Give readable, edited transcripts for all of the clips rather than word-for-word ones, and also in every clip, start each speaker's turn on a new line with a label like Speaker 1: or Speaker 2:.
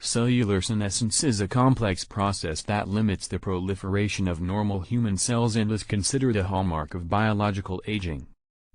Speaker 1: Cellular senescence is a complex process that limits the proliferation of normal human cells and is considered a hallmark of biological aging.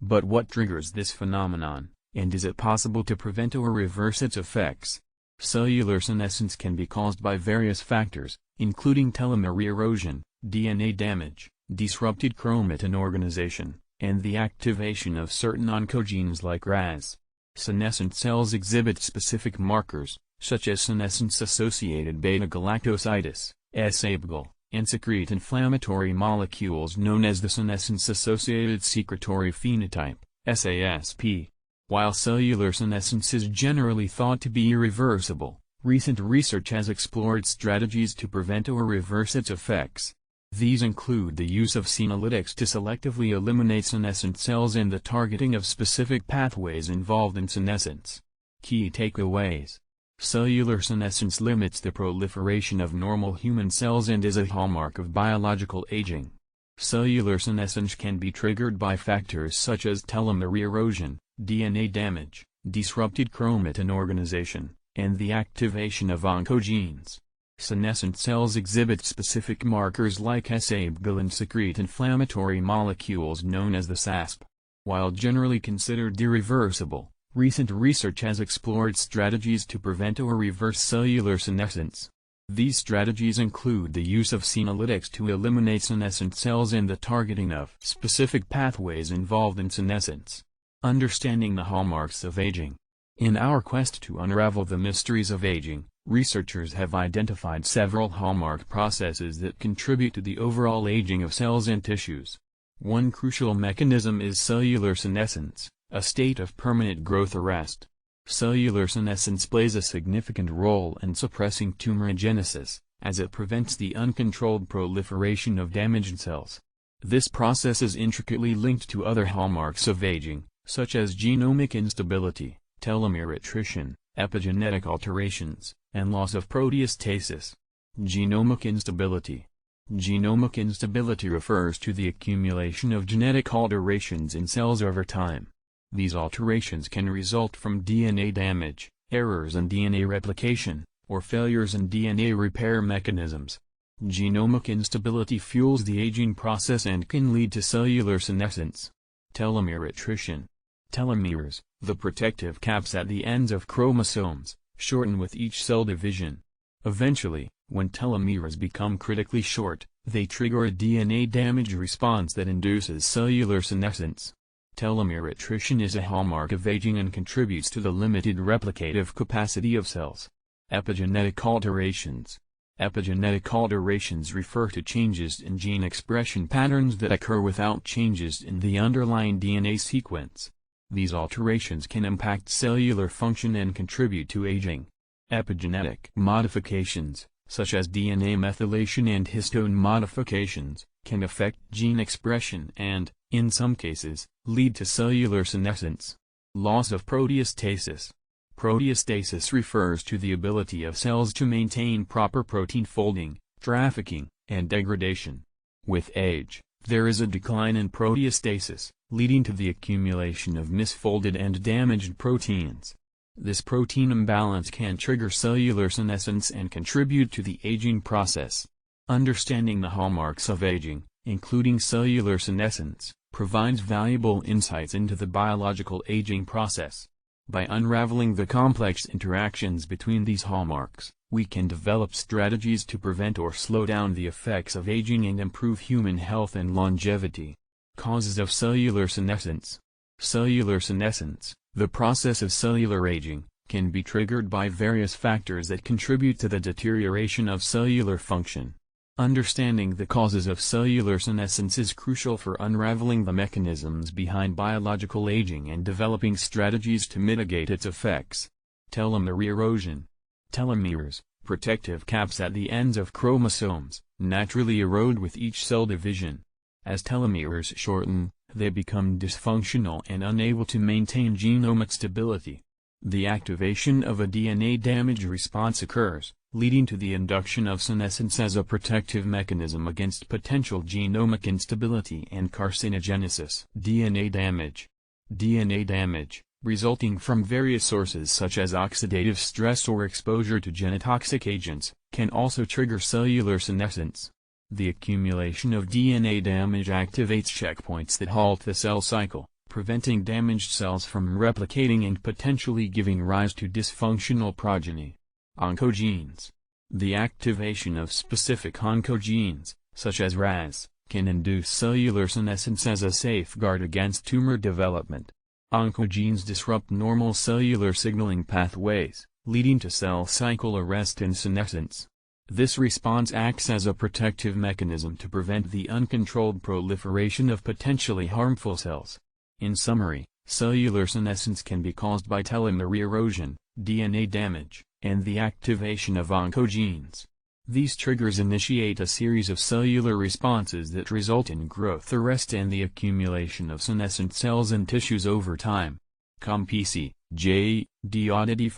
Speaker 1: But what triggers this phenomenon, and is it possible to prevent or reverse its effects? Cellular senescence can be caused by various factors, including telomere erosion, DNA damage, disrupted chromatin organization, and the activation of certain oncogenes like RAS. Senescent cells exhibit specific markers, such as senescence-associated beta-galactosidase, SABGL, and secrete inflammatory molecules known as the senescence-associated secretory phenotype, SASP. While cellular senescence is generally thought to be irreversible, recent research has explored strategies to prevent or reverse its effects. These include the use of senolytics to selectively eliminate senescent cells and the targeting of specific pathways involved in senescence. Key takeaways: cellular senescence limits the proliferation of normal human cells and is a hallmark of biological aging. Cellular senescence can be triggered by factors such as telomere erosion, DNA damage, disrupted chromatin organization, and the activation of oncogenes. Senescent cells exhibit specific markers like SABGL and secrete inflammatory molecules known as the SASP. While generally considered irreversible, recent research has explored strategies to prevent or reverse cellular senescence. These strategies include the use of senolytics to eliminate senescent cells and the targeting of specific pathways involved in senescence. Understanding the hallmarks of aging. In our quest to unravel the mysteries of aging, researchers have identified several hallmark processes that contribute to the overall aging of cells and tissues. One crucial mechanism is cellular senescence, a state of permanent growth arrest. Cellular senescence plays a significant role in suppressing tumorigenesis, as it prevents the uncontrolled proliferation of damaged cells. This process is intricately linked to other hallmarks of aging, such as genomic instability, telomere attrition, epigenetic alterations, and loss of proteostasis. Genomic instability. Genomic instability refers to the accumulation of genetic alterations in cells over time. These alterations can result from DNA damage, errors in DNA replication, or failures in DNA repair mechanisms. Genomic instability fuels the aging process and can lead to cellular senescence. Telomere attrition. Telomeres, the protective caps at the ends of chromosomes, shorten with each cell division. Eventually, when telomeres become critically short, they trigger a DNA damage response that induces cellular senescence. Telomere attrition is a hallmark of aging and contributes to the limited replicative capacity of cells. Epigenetic alterations. Epigenetic alterations refer to changes in gene expression patterns that occur without changes in the underlying DNA sequence. These alterations can impact cellular function and contribute to aging. Epigenetic modifications, such as DNA methylation and histone modifications, can affect gene expression and, in some cases, lead to cellular senescence. Loss of proteostasis. Proteostasis refers to the ability of cells to maintain proper protein folding, trafficking, and degradation. With age, there is a decline in proteostasis, leading to the accumulation of misfolded and damaged proteins. This protein imbalance can trigger cellular senescence and contribute to the aging process. Understanding the hallmarks of aging, including cellular senescence, provides valuable insights into the biological aging process. By unraveling the complex interactions between these hallmarks, we can develop strategies to prevent or slow down the effects of aging and improve human health and longevity. Causes of cellular senescence. Cellular senescence, the process of cellular aging, can be triggered by various factors that contribute to the deterioration of cellular function. Understanding the causes of cellular senescence is crucial for unraveling the mechanisms behind biological aging and developing strategies to mitigate its effects. Telomere erosion. Telomeres, protective caps at the ends of chromosomes, naturally erode with each cell division. As telomeres shorten, they become dysfunctional and unable to maintain genomic stability. The activation of a DNA damage response occurs, leading to the induction of senescence as a protective mechanism against potential genomic instability and carcinogenesis. DNA damage. DNA damage, resulting from various sources such as oxidative stress or exposure to genotoxic agents, can also trigger cellular senescence. The accumulation of DNA damage activates checkpoints that halt the cell cycle, preventing damaged cells from replicating and potentially giving rise to dysfunctional progeny. Oncogenes. The activation of specific oncogenes, such as RAS, can induce cellular senescence as a safeguard against tumor development. Oncogenes disrupt normal cellular signaling pathways, leading to cell cycle arrest and senescence. This response acts as a protective mechanism to prevent the uncontrolled proliferation of potentially harmful cells. In summary, cellular senescence can be caused by telomere erosion, DNA damage, and the activation of oncogenes. These triggers initiate a series of cellular responses that result in growth arrest and the accumulation of senescent cells and tissues over time. COMPC, J. D. Oddity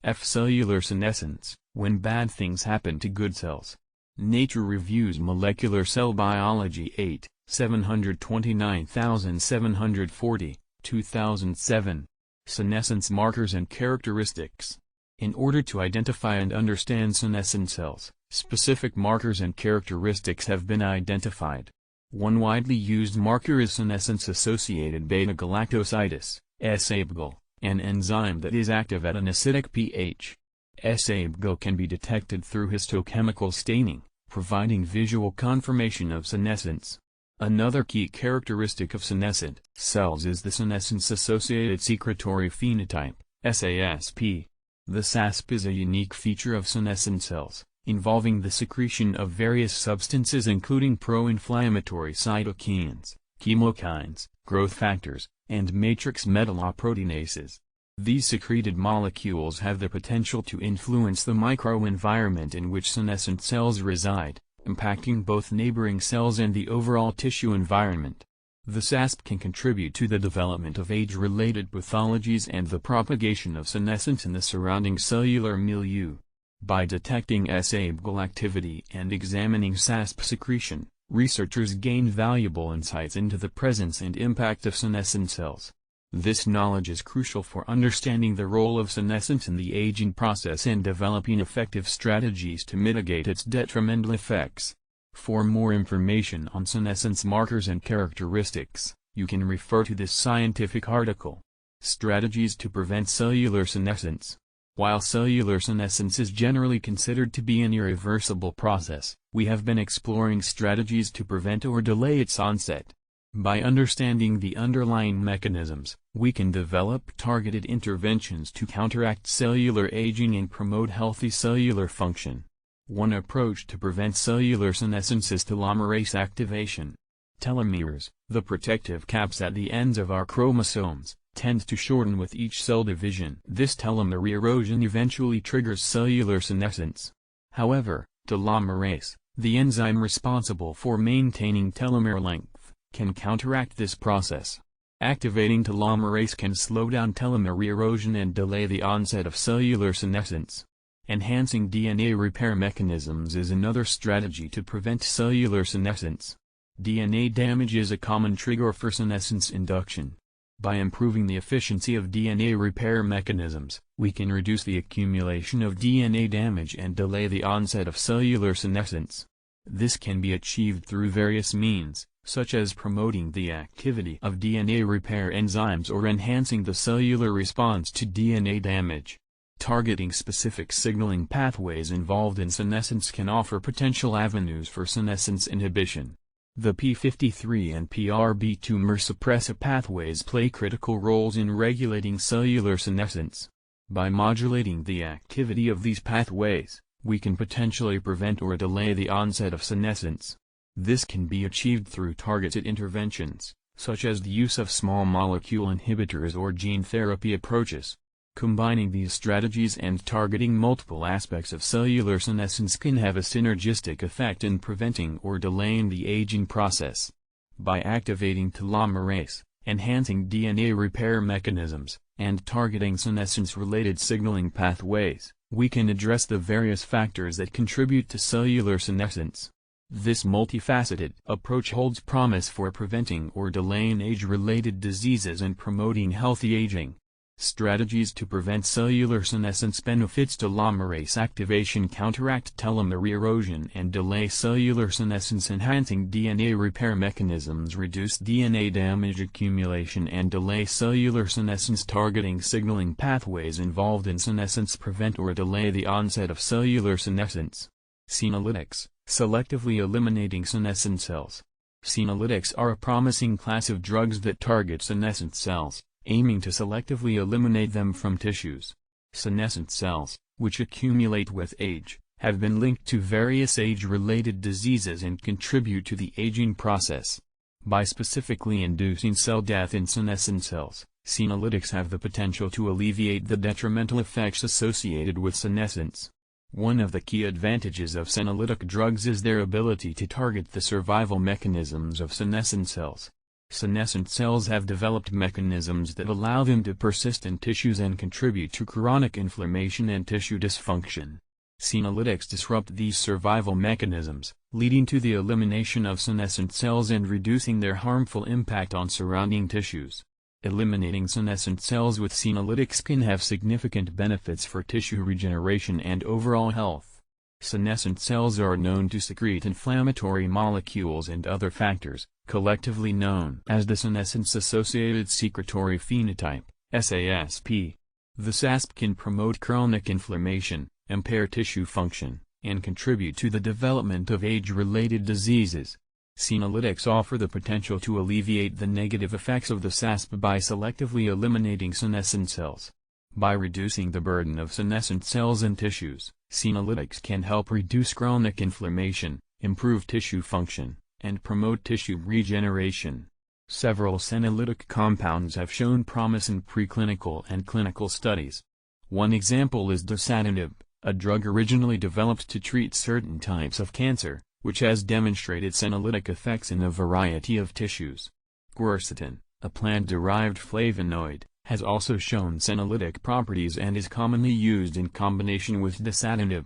Speaker 1: F. Cellular senescence, when bad things happen to good cells. Nature Reviews Molecular Cell Biology 8, 729740, 2007. Senescence Markers and Characteristics. In order to identify and understand senescent cells, specific markers and characteristics have been identified. One widely used marker is senescence-associated beta-galactosidase, SABGAL, an enzyme that is active at an acidic pH. SABGAL can be detected through histochemical staining, providing visual confirmation of senescence. Another key characteristic of senescent cells is the senescence-associated secretory phenotype, SASP. The SASP is a unique feature of senescent cells, involving the secretion of various substances including pro-inflammatory cytokines, chemokines, growth factors, and matrix metalloproteinases. These secreted molecules have the potential to influence the microenvironment in which senescent cells reside, impacting both neighboring cells and the overall tissue environment. The SASP can contribute to the development of age-related pathologies and the propagation of senescence in the surrounding cellular milieu. By detecting SABGAL activity and examining SASP secretion, researchers gain valuable insights into the presence and impact of senescent cells. This knowledge is crucial for understanding the role of senescence in the aging process and developing effective strategies to mitigate its detrimental effects. For more information on senescence markers and characteristics, you can refer to this scientific article. Strategies to prevent cellular senescence. While cellular senescence is generally considered to be an irreversible process, we have been exploring strategies to prevent or delay its onset. By understanding the underlying mechanisms, we can develop targeted interventions to counteract cellular aging and promote healthy cellular function. One approach to prevent cellular senescence is telomerase activation. Telomeres, the protective caps at the ends of our chromosomes, tend to shorten with each cell division. This telomere erosion eventually triggers cellular senescence. However, telomerase, the enzyme responsible for maintaining telomere length, can counteract this process. Activating telomerase can slow down telomere erosion and delay the onset of cellular senescence. Enhancing DNA repair mechanisms is another strategy to prevent cellular senescence. DNA damage is a common trigger for senescence induction. By improving the efficiency of DNA repair mechanisms, we can reduce the accumulation of DNA damage and delay the onset of cellular senescence. This can be achieved through various means, such as promoting the activity of DNA repair enzymes or enhancing the cellular response to DNA damage. Targeting specific signaling pathways involved in senescence can offer potential avenues for senescence inhibition. The p53 and PRB2 suppressor pathways play critical roles in regulating cellular senescence. By modulating the activity of these pathways, we can potentially prevent or delay the onset of senescence. This can be achieved through targeted interventions, such as the use of small molecule inhibitors or gene therapy approaches. Combining these strategies and targeting multiple aspects of cellular senescence can have a synergistic effect in preventing or delaying the aging process. By activating telomerase, enhancing DNA repair mechanisms, and targeting senescence-related signaling pathways, we can address the various factors that contribute to cellular senescence. This multifaceted approach holds promise for preventing or delaying age-related diseases and promoting healthy aging. Strategies to prevent cellular senescence: benefits: telomerase activation, counteract telomere erosion and delay cellular senescence, enhancing DNA repair mechanisms, reduce DNA damage accumulation and delay cellular senescence, targeting signaling pathways involved in senescence, prevent or delay the onset of cellular senescence. Senolytics, selectively eliminating senescent cells. Senolytics are a promising class of drugs that target senescent cells, aiming to selectively eliminate them from tissues. Senescent cells, which accumulate with age, have been linked to various age-related diseases and contribute to the aging process. By specifically inducing cell death in senescent cells, senolytics have the potential to alleviate the detrimental effects associated with senescence. One of the key advantages of senolytic drugs is their ability to target the survival mechanisms of senescent cells. Senescent cells have developed mechanisms that allow them to persist in tissues and contribute to chronic inflammation and tissue dysfunction. Senolytics disrupt these survival mechanisms, leading to the elimination of senescent cells and reducing their harmful impact on surrounding tissues. Eliminating senescent cells with senolytics can have significant benefits for tissue regeneration and overall health. Senescent cells are known to secrete inflammatory molecules and other factors, collectively known as the senescence-associated secretory phenotype, SASP. The SASP can promote chronic inflammation, impair tissue function, and contribute to the development of age-related diseases. Senolytics offer the potential to alleviate the negative effects of the SASP by selectively eliminating senescent cells. By reducing the burden of senescent cells in tissues, senolytics can help reduce chronic inflammation, improve tissue function, and promote tissue regeneration. Several senolytic compounds have shown promise in preclinical and clinical studies. One example is dasatinib, a drug originally developed to treat certain types of cancer, which has demonstrated senolytic effects in a variety of tissues. Quercetin, a plant-derived flavonoid, has also shown senolytic properties and is commonly used in combination with dasatinib.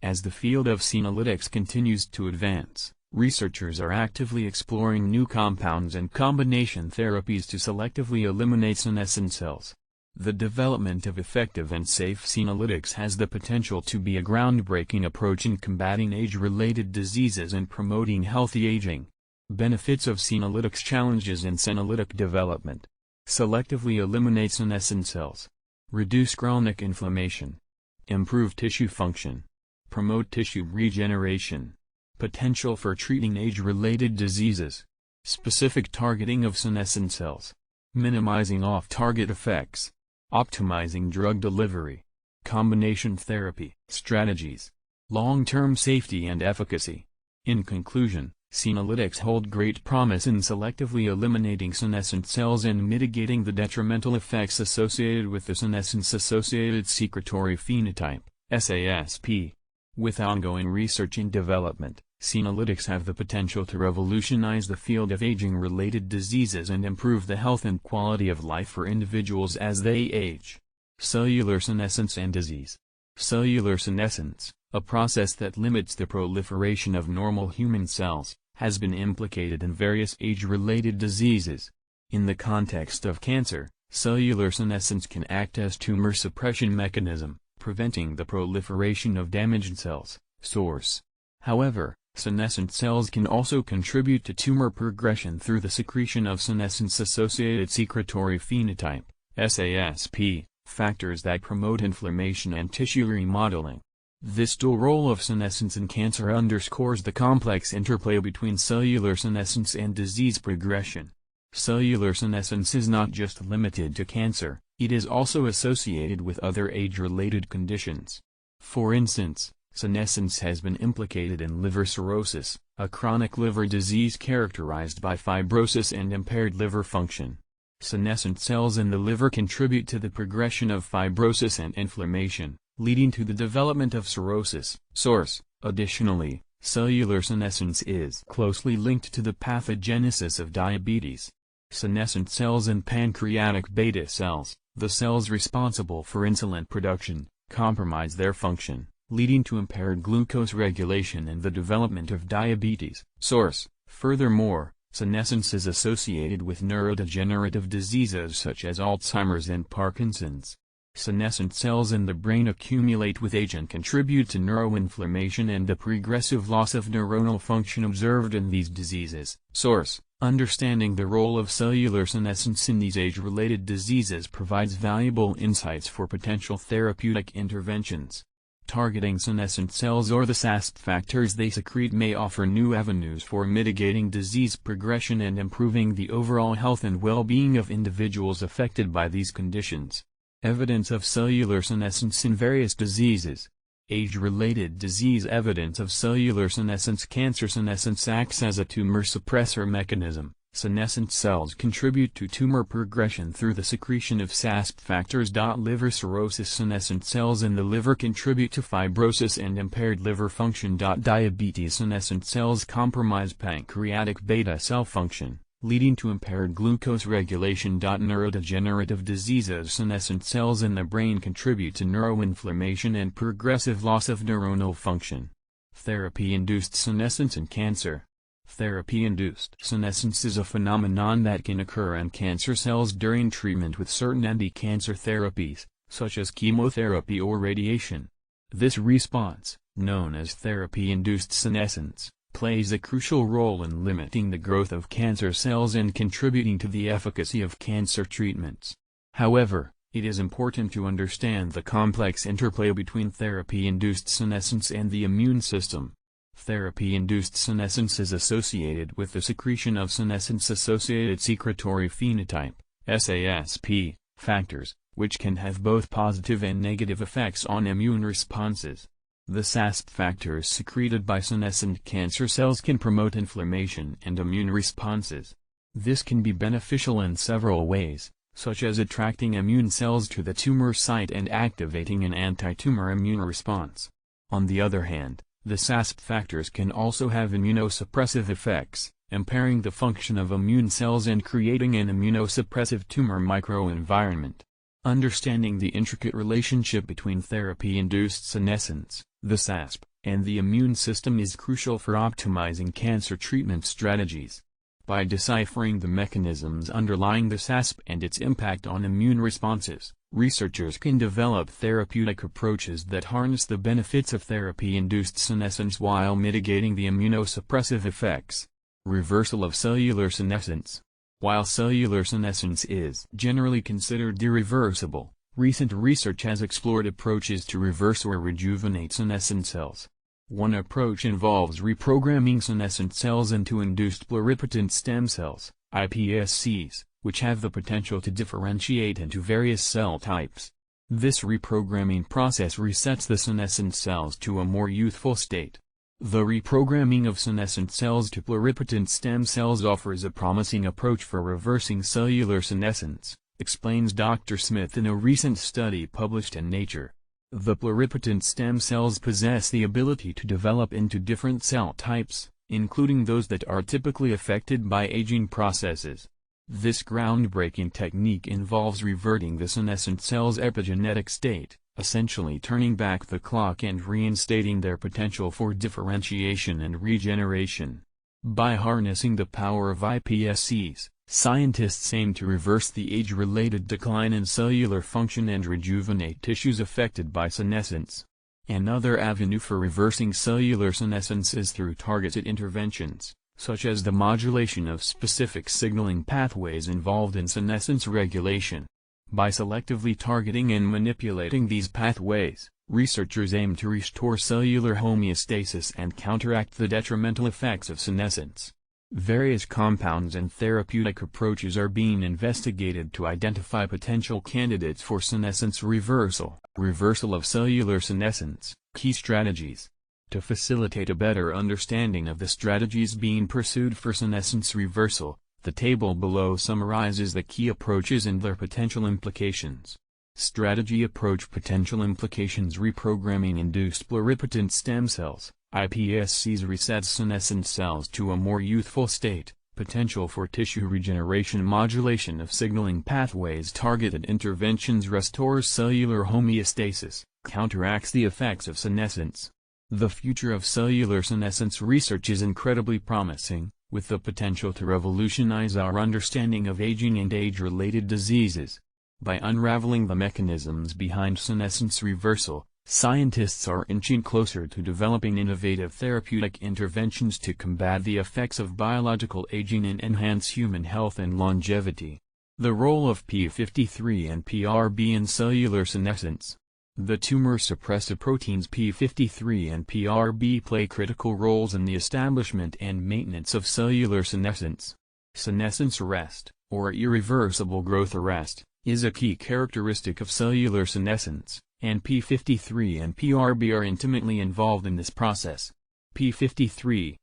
Speaker 1: As the field of senolytics continues to advance, researchers are actively exploring new compounds and combination therapies to selectively eliminate senescent cells. The development of effective and safe senolytics has the potential to be a groundbreaking approach in combating age-related diseases and promoting healthy aging. Benefits of senolytics: challenges in senolytic development. Selectively eliminate senescent cells. Reduce chronic inflammation. Improve tissue function. Promote tissue regeneration. Potential for treating age-related diseases. Specific targeting of senescent cells. Minimizing off-target effects. Optimizing drug delivery. Combination therapy strategies. Long-term safety and efficacy. In conclusion, senolytics hold great promise in selectively eliminating senescent cells and mitigating the detrimental effects associated with the senescence-associated secretory phenotype, SASP. With ongoing research and development, senolytics have the potential to revolutionize the field of aging-related diseases and improve the health and quality of life for individuals as they age. Cellular senescence and disease. Cellular senescence, a process that limits the proliferation of normal human cells, has been implicated in various age-related diseases. In the context of cancer, cellular senescence can act as tumor suppression mechanism, preventing the proliferation of damaged cells. Source. However, senescent cells can also contribute to tumor progression through the secretion of senescence-associated secretory phenotype, SASP, factors that promote inflammation and tissue remodeling. This dual role of senescence in cancer underscores the complex interplay between cellular senescence and disease progression. Cellular senescence is not just limited to cancer, it is also associated with other age-related conditions. For instance, senescence has been implicated in liver cirrhosis, a chronic liver disease characterized by fibrosis and impaired liver function. Senescent cells in the liver contribute to the progression of fibrosis and inflammation, leading to the development of cirrhosis. Source. Additionally, cellular senescence is closely linked to the pathogenesis of diabetes. Senescent cells in pancreatic beta cells, the cells responsible for insulin production, compromise their function, leading to impaired glucose regulation and the development of diabetes. Source: Furthermore, senescence is associated with neurodegenerative diseases such as Alzheimer's and Parkinson's. Senescent cells in the brain accumulate with age and contribute to neuroinflammation and the progressive loss of neuronal function observed in these diseases. Source: Understanding the role of cellular senescence in these age-related diseases provides valuable insights for potential therapeutic interventions. Targeting senescent cells or the SASP factors they secrete may offer new avenues for mitigating disease progression and improving the overall health and well-being of individuals affected by these conditions. Evidence of cellular senescence in various diseases. Age-related disease evidence of cellular senescence. Cancer senescence acts as a tumor suppressor mechanism. Senescent cells contribute to tumor progression through the secretion of SASP factors. Liver cirrhosis. Senescent cells in the liver contribute to fibrosis and impaired liver function. Diabetes. Senescent cells compromise pancreatic beta cell function, leading to impaired glucose regulation. Neurodegenerative diseases. Senescent cells in the brain contribute to neuroinflammation and progressive loss of neuronal function. Therapy-induced senescence in cancer. Therapy-induced senescence is a phenomenon that can occur in cancer cells during treatment with certain anti-cancer therapies, such as chemotherapy or radiation. This response, known as therapy-induced senescence, plays a crucial role in limiting the growth of cancer cells and contributing to the efficacy of cancer treatments. However, it is important to understand the complex interplay between therapy-induced senescence and the immune system. Therapy-induced senescence is associated with the secretion of senescence-associated secretory phenotype (SASP) factors, which can have both positive and negative effects on immune responses. The SASP factors secreted by senescent cancer cells can promote inflammation and immune responses. This can be beneficial in several ways, such as attracting immune cells to the tumor site and activating an anti-tumor immune response. On the other hand, the SASP factors can also have immunosuppressive effects, impairing the function of immune cells and creating an immunosuppressive tumor microenvironment. Understanding the intricate relationship between therapy-induced senescence, the SASP, and the immune system is crucial for optimizing cancer treatment strategies. By deciphering the mechanisms underlying the SASP and its impact on immune responses, researchers can develop therapeutic approaches that harness the benefits of therapy-induced senescence while mitigating the immunosuppressive effects. Reversal of cellular senescence. While cellular senescence is generally considered irreversible, recent research has explored approaches to reverse or rejuvenate senescent cells. One approach involves reprogramming senescent cells into induced pluripotent stem cells, iPSCs, which have the potential to differentiate into various cell types. This reprogramming process resets the senescent cells to a more youthful state. The reprogramming of senescent cells to pluripotent stem cells offers a promising approach for reversing cellular senescence, explains Dr. Smith in a recent study published in Nature. The pluripotent stem cells possess the ability to develop into different cell types, including those that are typically affected by aging processes. This groundbreaking technique involves reverting the senescent cell's epigenetic state, essentially turning back the clock and reinstating their potential for differentiation and regeneration. By harnessing the power of iPSCs, scientists aim to reverse the age-related decline in cellular function and rejuvenate tissues affected by senescence. Another avenue for reversing cellular senescence is through targeted interventions, such as the modulation of specific signaling pathways involved in senescence regulation. By selectively targeting and manipulating these pathways, researchers aim to restore cellular homeostasis and counteract the detrimental effects of senescence. Various compounds and therapeutic approaches are being investigated to identify potential candidates for senescence reversal. Reversal of cellular senescence, key strategies. To facilitate a better understanding of the strategies being pursued for senescence reversal, the table below summarizes the key approaches and their potential implications. Strategy approach potential implications. Reprogramming induced pluripotent stem cells, iPSCs, resets senescent cells to a more youthful state, Potential for tissue regeneration. Modulation of signaling pathways. Targeted interventions restores cellular homeostasis, counteracts the effects of senescence. The future of cellular senescence research is incredibly promising, with the potential to revolutionize our understanding of aging and age-related diseases. By unraveling the mechanisms behind senescence reversal, scientists are inching closer to developing innovative therapeutic interventions to combat the effects of biological aging and enhance human health and longevity. The role of p53 and PRB in cellular senescence. The tumor suppressive proteins p53 and PRB play critical roles in the establishment and maintenance of cellular senescence. Senescence arrest, or irreversible growth arrest, is a key characteristic of cellular senescence, and p53 and PRB are intimately involved in this process. P53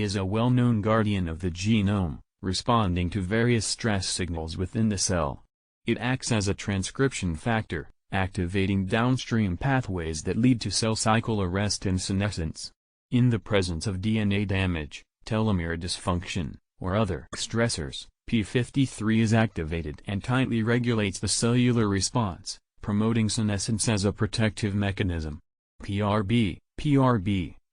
Speaker 1: is a well-known guardian of the genome, responding to various stress signals within the cell. It acts as a transcription factor, activating downstream pathways that lead to cell cycle arrest and senescence. In the presence of DNA damage, telomere dysfunction, or other stressors, p53 is activated and tightly regulates the cellular response, promoting senescence as a protective mechanism. PRB,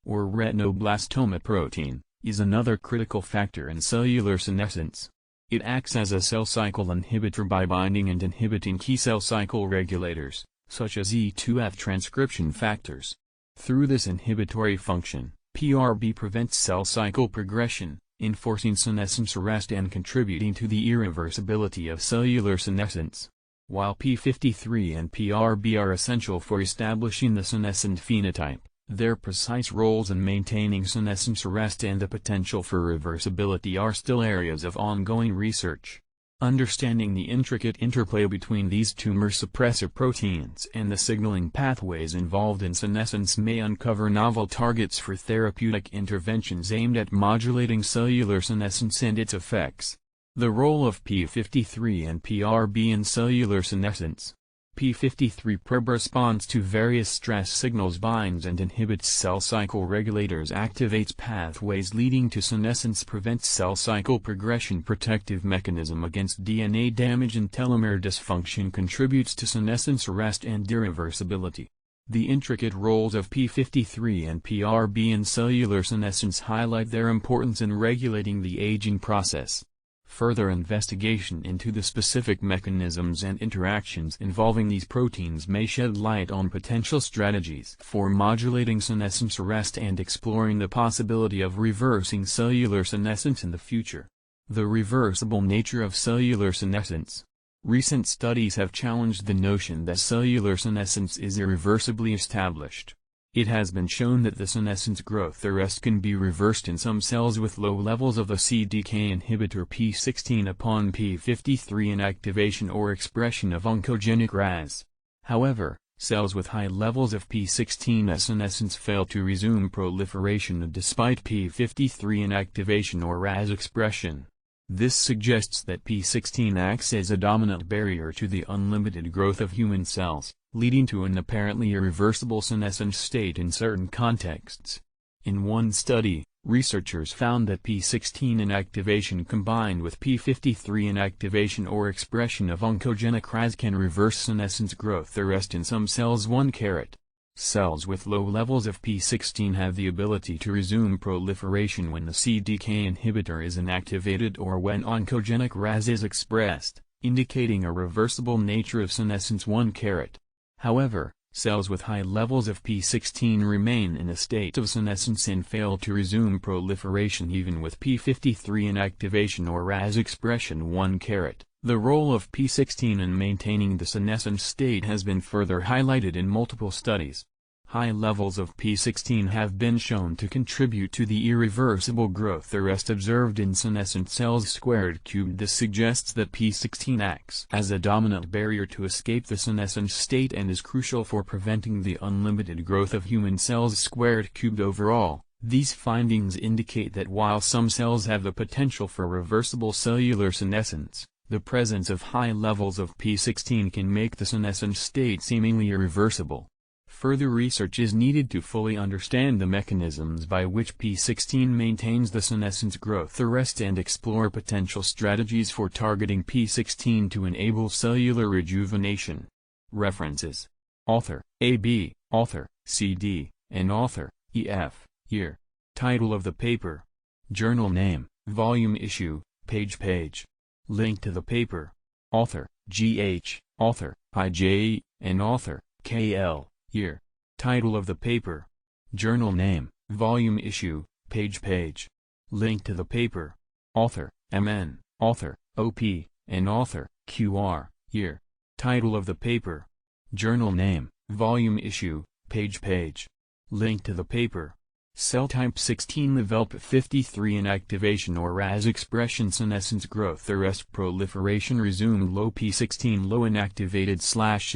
Speaker 1: or retinoblastoma protein, is another critical factor in cellular senescence. It acts as a cell cycle inhibitor by binding and inhibiting key cell cycle regulators, such as E2F transcription factors. Through this inhibitory function, PRB prevents cell cycle progression, enforcing senescence arrest and contributing to the irreversibility of cellular senescence. While p53 and PRB are essential for establishing the senescent phenotype, their precise roles in maintaining senescence arrest and the potential for reversibility are still areas of ongoing research. Understanding the intricate interplay between these tumor suppressor proteins and the signaling pathways involved in senescence may uncover novel targets for therapeutic interventions aimed at modulating cellular senescence and its effects. The role of p53 and PRB in cellular senescence. p53 responds to various stress signals, binds and inhibits cell cycle regulators, activates pathways leading to senescence, prevents cell cycle progression, protective mechanism against DNA damage and telomere dysfunction, contributes to senescence arrest and irreversibility. The intricate roles of p53 and PRB in cellular senescence highlight their importance in regulating the aging process. Further investigation into the specific mechanisms and interactions involving these proteins may shed light on potential strategies for modulating senescence arrest and exploring the possibility of reversing cellular senescence in the future. The reversible nature of cellular senescence. Recent studies have challenged the notion that cellular senescence is irreversibly established. It has been shown that the senescence growth arrest can be reversed in some cells with low levels of the CDK inhibitor p16 upon p53 inactivation or expression of oncogenic RAS. However, cells with high levels of p16 senescence fail to resume proliferation despite p53 inactivation or RAS expression. This suggests that p16 acts as a dominant barrier to the unlimited growth of human cells, leading to an apparently irreversible senescent state in certain contexts. In one study, researchers found that p16 inactivation combined with p53 inactivation or expression of oncogenic RAS can reverse senescence growth arrest in some cells. 1. Cells with low levels of p16 have the ability to resume proliferation when the CDK inhibitor is inactivated or when oncogenic RAS is expressed, indicating a reversible nature of senescence. 1. However, cells with high levels of p16 remain in a state of senescence and fail to resume proliferation even with p53 inactivation or RAS expression. 1. The role of p16 in maintaining the senescent state has been further highlighted in multiple studies. High levels of p16 have been shown to contribute to the irreversible growth arrest observed in senescent cells. This suggests that p16 acts as a dominant barrier to escape the senescent state and is crucial for preventing the unlimited growth of human cells. Overall, these findings indicate that while some cells have the potential for reversible cellular senescence, the presence of high levels of p16 can make the senescent state seemingly irreversible. Further research is needed to fully understand the mechanisms by which p16 maintains the senescence growth arrest and explore potential strategies for targeting p16 to enable cellular rejuvenation. References: Author, A.B., Author, C.D., and Author, E.F., Year. Title of the paper. Journal name, volume issue, page. Link to the paper. Author, G.H., Author, I.J., and Author, K.L., Year. Title of the paper. Journal name, volume issue, page. Link to the paper. Author, M.N., Author, O.P., and Author, Q.R., Year. Title of the paper. Journal name, volume issue, page. Link to the paper. Cell type 16 Levelp 53 inactivation or RAS expression senescence growth arrest proliferation resumed low p16 low inactivated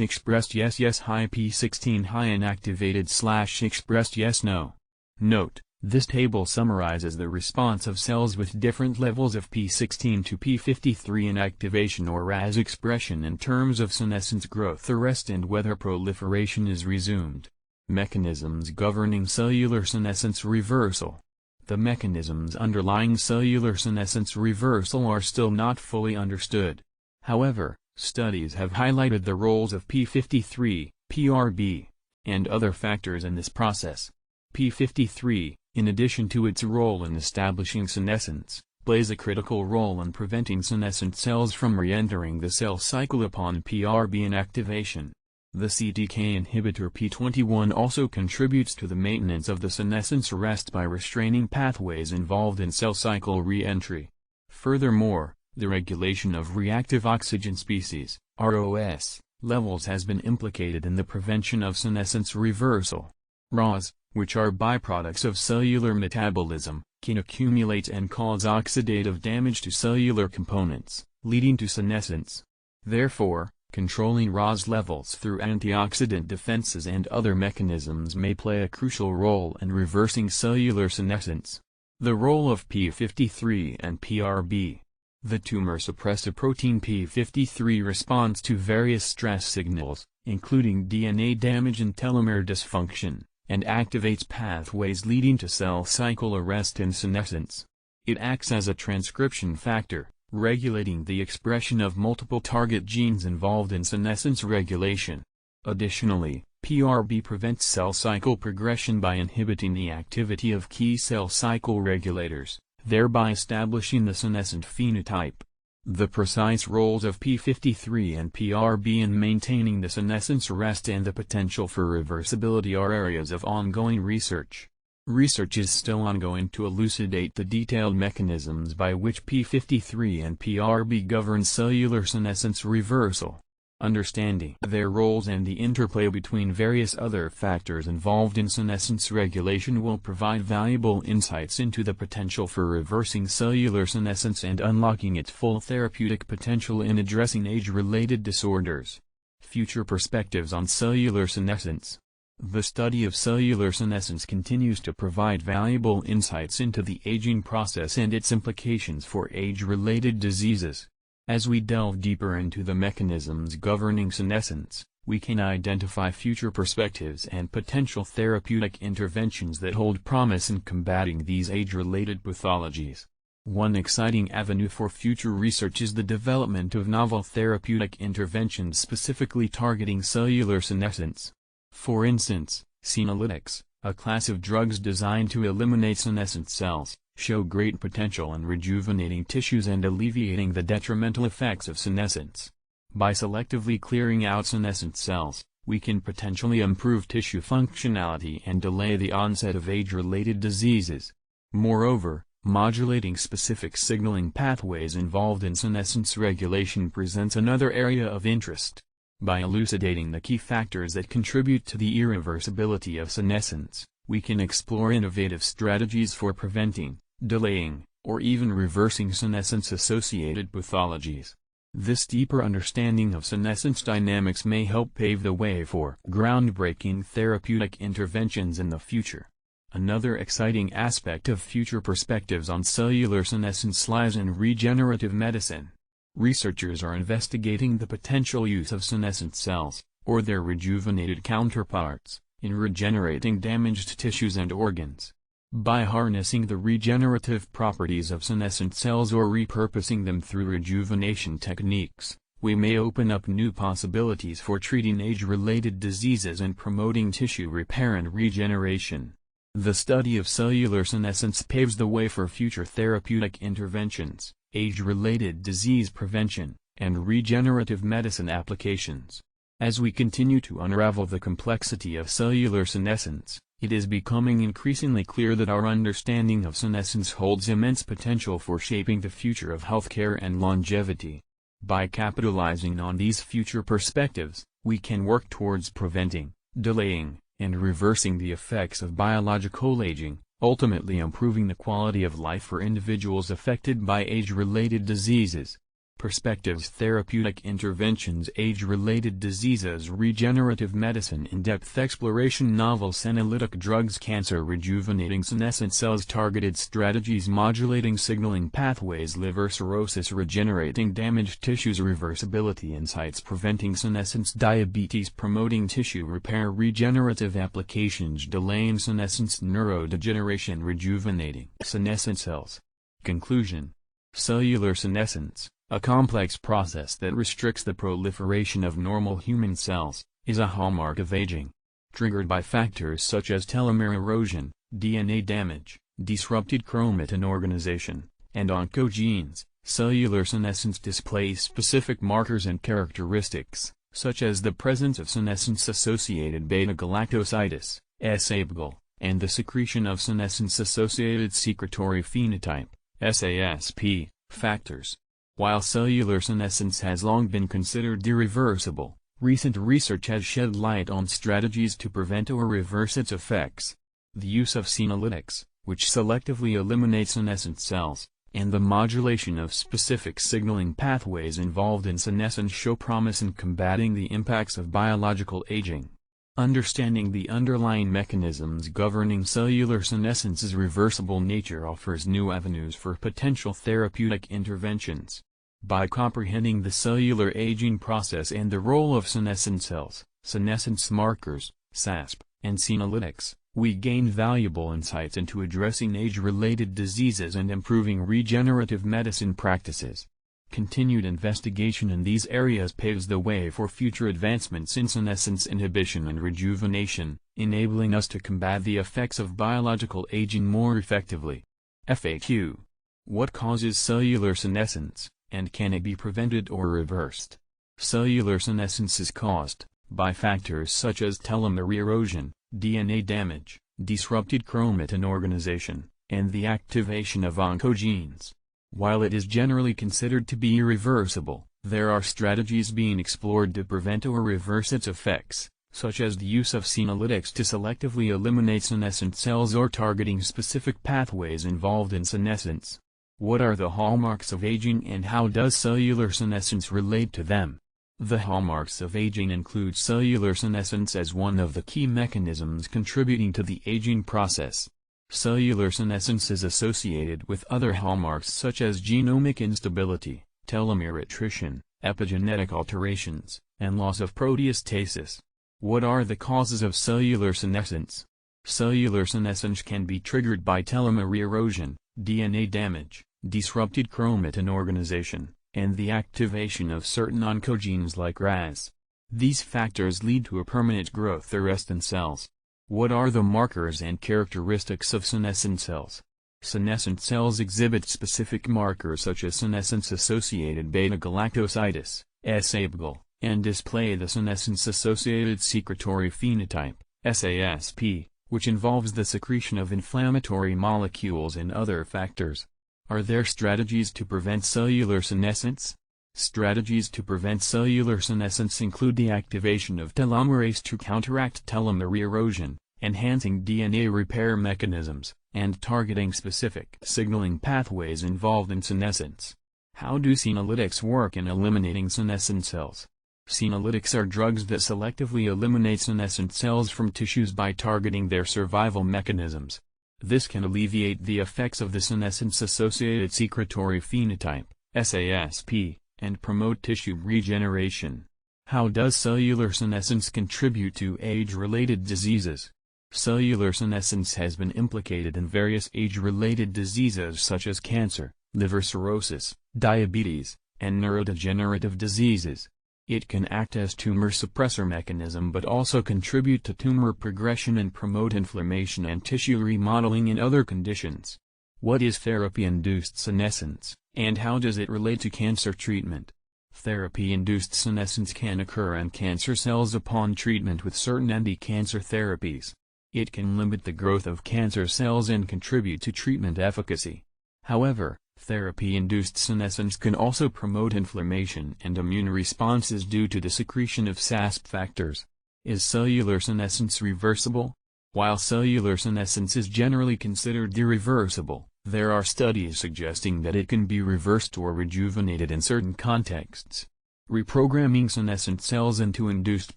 Speaker 1: / expressed yes high p16 high inactivated / expressed yes no. Note: this table summarizes the response of cells with different levels of p16 to p53 inactivation or RAS expression in terms of senescence growth arrest and whether proliferation is resumed. Mechanisms governing cellular senescence reversal. The mechanisms underlying cellular senescence reversal are still not fully understood. However, studies have highlighted the roles of p53, PRB, and other factors in this process. p53, in addition to its role in establishing senescence, plays a critical role in preventing senescent cells from re-entering the cell cycle upon PRB inactivation. The CDK inhibitor p21 also contributes to the maintenance of the senescence arrest by restraining pathways involved in cell cycle re-entry. Furthermore, the regulation of reactive oxygen species (ROS) levels has been implicated in the prevention of senescence reversal. ROS, which are byproducts of cellular metabolism, can accumulate and cause oxidative damage to cellular components, leading to senescence. Therefore, controlling ROS levels through antioxidant defenses and other mechanisms may play a crucial role in reversing cellular senescence. The role of p53 and PRB. The tumor suppressor protein p53 responds to various stress signals, including DNA damage and telomere dysfunction, and activates pathways leading to cell cycle arrest and senescence. It acts as a transcription factor, regulating the expression of multiple target genes involved in senescence regulation. Additionally, PRB prevents cell cycle progression by inhibiting the activity of key cell cycle regulators, thereby establishing the senescent phenotype. The precise roles of p53 and PRB in maintaining the senescence arrest and the potential for reversibility are areas of ongoing research. Research is still ongoing to elucidate the detailed mechanisms by which p53 and PRB govern cellular senescence reversal. Understanding their roles and the interplay between various other factors involved in senescence regulation will provide valuable insights into the potential for reversing cellular senescence and unlocking its full therapeutic potential in addressing age-related disorders. Future perspectives on cellular senescence. The study of cellular senescence continues to provide valuable insights into the aging process and its implications for age-related diseases. As we delve deeper into the mechanisms governing senescence, we can identify future perspectives and potential therapeutic interventions that hold promise in combating these age-related pathologies. One exciting avenue for future research is the development of novel therapeutic interventions specifically targeting cellular senescence. For instance, senolytics, a class of drugs designed to eliminate senescent cells, show great potential in rejuvenating tissues and alleviating the detrimental effects of senescence. By selectively clearing out senescent cells, we can potentially improve tissue functionality and delay the onset of age-related diseases. Moreover, modulating specific signaling pathways involved in senescence regulation presents another area of interest. By elucidating the key factors that contribute to the irreversibility of senescence, we can explore innovative strategies for preventing, delaying, or even reversing senescence-associated pathologies. This deeper understanding of senescence dynamics may help pave the way for groundbreaking therapeutic interventions in the future. Another exciting aspect of future perspectives on cellular senescence lies in regenerative medicine. Researchers are investigating the potential use of senescent cells, or their rejuvenated counterparts, in regenerating damaged tissues and organs. By harnessing the regenerative properties of senescent cells or repurposing them through rejuvenation techniques, we may open up new possibilities for treating age-related diseases and promoting tissue repair and regeneration. The study of cellular senescence paves the way for future therapeutic interventions, age-related disease prevention, and regenerative medicine applications. As we continue to unravel the complexity of cellular senescence, it is becoming increasingly clear that our understanding of senescence holds immense potential for shaping the future of healthcare and longevity. By capitalizing on these future perspectives, we can work towards preventing, delaying, and reversing the effects of biological aging, ultimately improving the quality of life for individuals affected by age-related diseases. Perspectives: Therapeutic interventions, age-related diseases, regenerative medicine, in-depth exploration, novel senolytic drugs, cancer, rejuvenating senescent cells, targeted strategies, modulating signaling pathways, liver cirrhosis, regenerating damaged tissues, reversibility insights, preventing senescence, diabetes, promoting tissue repair, regenerative applications, delaying senescence, neurodegeneration, rejuvenating senescent cells. Conclusion: cellular senescence, a complex process that restricts the proliferation of normal human cells, is a hallmark of aging. Triggered by factors such as telomere erosion, DNA damage, disrupted chromatin organization, and oncogenes, cellular senescence displays specific markers and characteristics, such as the presence of senescence-associated beta-galactosides, SABGAL, and the secretion of senescence-associated secretory phenotype, SASP, factors. While cellular senescence has long been considered irreversible, recent research has shed light on strategies to prevent or reverse its effects. The use of senolytics, which selectively eliminate senescent cells, and the modulation of specific signaling pathways involved in senescence show promise in combating the impacts of biological aging. Understanding the underlying mechanisms governing cellular senescence's reversible nature offers new avenues for potential therapeutic interventions. By comprehending the cellular aging process and the role of senescent cells, senescence markers, SASP, and senolytics, we gain valuable insights into addressing age-related diseases and improving regenerative medicine practices. Continued investigation in these areas paves the way for future advancements in senescence inhibition and rejuvenation, enabling us to combat the effects of biological aging more effectively. FAQ: What causes cellular senescence, and can it be prevented or reversed? Cellular senescence is caused by factors such as telomere erosion, DNA damage, disrupted chromatin organization, and the activation of oncogenes. While it is generally considered to be irreversible, there are strategies being explored to prevent or reverse its effects, such as the use of senolytics to selectively eliminate senescent cells or targeting specific pathways involved in senescence. What are the hallmarks of aging and how does cellular senescence relate to them? The hallmarks of aging include cellular senescence as one of the key mechanisms contributing to the aging process. Cellular senescence is associated with other hallmarks such as genomic instability, telomere attrition, epigenetic alterations, and loss of proteostasis. What are the causes of cellular senescence? Cellular senescence can be triggered by telomere erosion, DNA damage, disrupted chromatin organization, and the activation of certain oncogenes like RAS. These factors lead to a permanent growth arrest in cells. What are the markers and characteristics of senescent cells? Senescent cells exhibit specific markers such as senescence-associated beta-galactosides, SABGAL, and display the senescence-associated secretory phenotype, SASP, which involves the secretion of inflammatory molecules and other factors. Are there strategies to prevent cellular senescence? Strategies to prevent cellular senescence include the activation of telomerase to counteract telomere erosion, enhancing DNA repair mechanisms, and targeting specific signaling pathways involved in senescence. How do senolytics work in eliminating senescent cells? Senolytics are drugs that selectively eliminate senescent cells from tissues by targeting their survival mechanisms. This can alleviate the effects of the senescence-associated secretory phenotype, SASP, and promote tissue regeneration. How does cellular senescence contribute to age-related diseases? Cellular senescence has been implicated in various age-related diseases such as cancer, liver cirrhosis, diabetes, and neurodegenerative diseases. It can act as tumor suppressor mechanism but also contribute to tumor progression and promote inflammation and tissue remodeling in other conditions. What is therapy-induced senescence, and how does it relate to cancer treatment? Therapy-induced senescence can occur in cancer cells upon treatment with certain anti-cancer therapies. It can limit the growth of cancer cells and contribute to treatment efficacy. However, therapy-induced senescence can also promote inflammation and immune responses due to the secretion of SASP factors. Is cellular senescence reversible? While cellular senescence is generally considered irreversible, there are studies suggesting that it can be reversed or rejuvenated in certain contexts. Reprogramming senescent cells into induced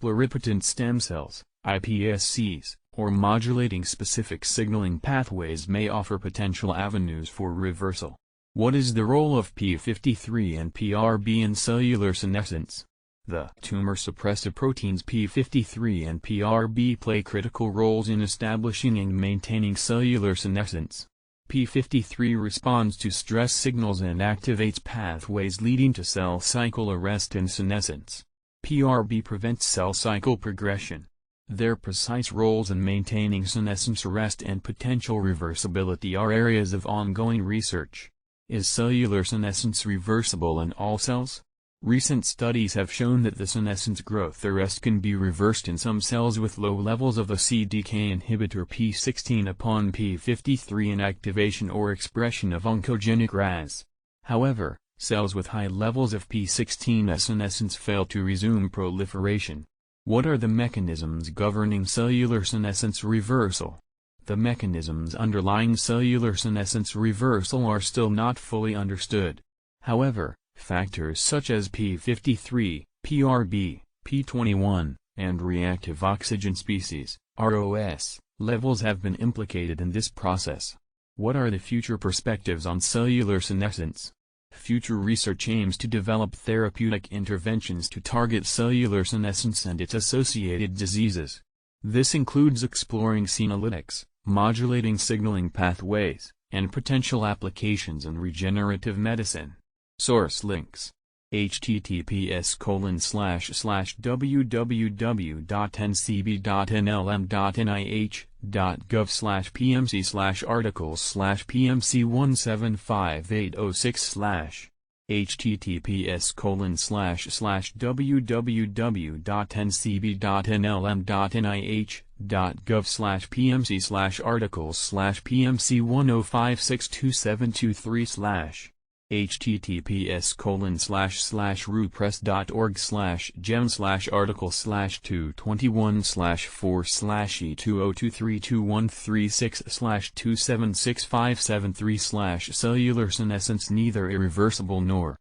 Speaker 1: pluripotent stem cells, iPSCs, or modulating specific signaling pathways may offer potential avenues for reversal. What is the role of p53 and PRB in cellular senescence? The tumor suppressive proteins p53 and PRB play critical roles in establishing and maintaining cellular senescence. p53 responds to stress signals and activates pathways leading to cell cycle arrest and senescence. PRB prevents cell cycle progression. Their precise roles in maintaining senescence arrest and potential reversibility are areas of ongoing research. Is cellular senescence reversible in all cells? Recent studies have shown that the senescence growth arrest can be reversed in some cells with low levels of the CDK inhibitor p16 upon p53 inactivation or expression of oncogenic RAS. However, cells with high levels of p16 senescence fail to resume proliferation. What are the mechanisms governing cellular senescence reversal? The mechanisms underlying cellular senescence reversal are still not fully understood. However, factors such as p53, PRB, p21, and reactive oxygen species, ROS, levels have been implicated in this process. What are the future perspectives on cellular senescence? Future research aims to develop therapeutic interventions to target cellular senescence and its associated diseases. This includes exploring senolytics, modulating signaling pathways, and potential applications in regenerative medicine. Source links: https://www.ncb.nlm.nih.gov/pmc/articles/pmc1758006/ https://www.ncb.nlm.nih.gov/pmc105627223/ https://rupress.org/gem/article/221/4/e20232136/2765736/ Cellular senescence neither irreversible nor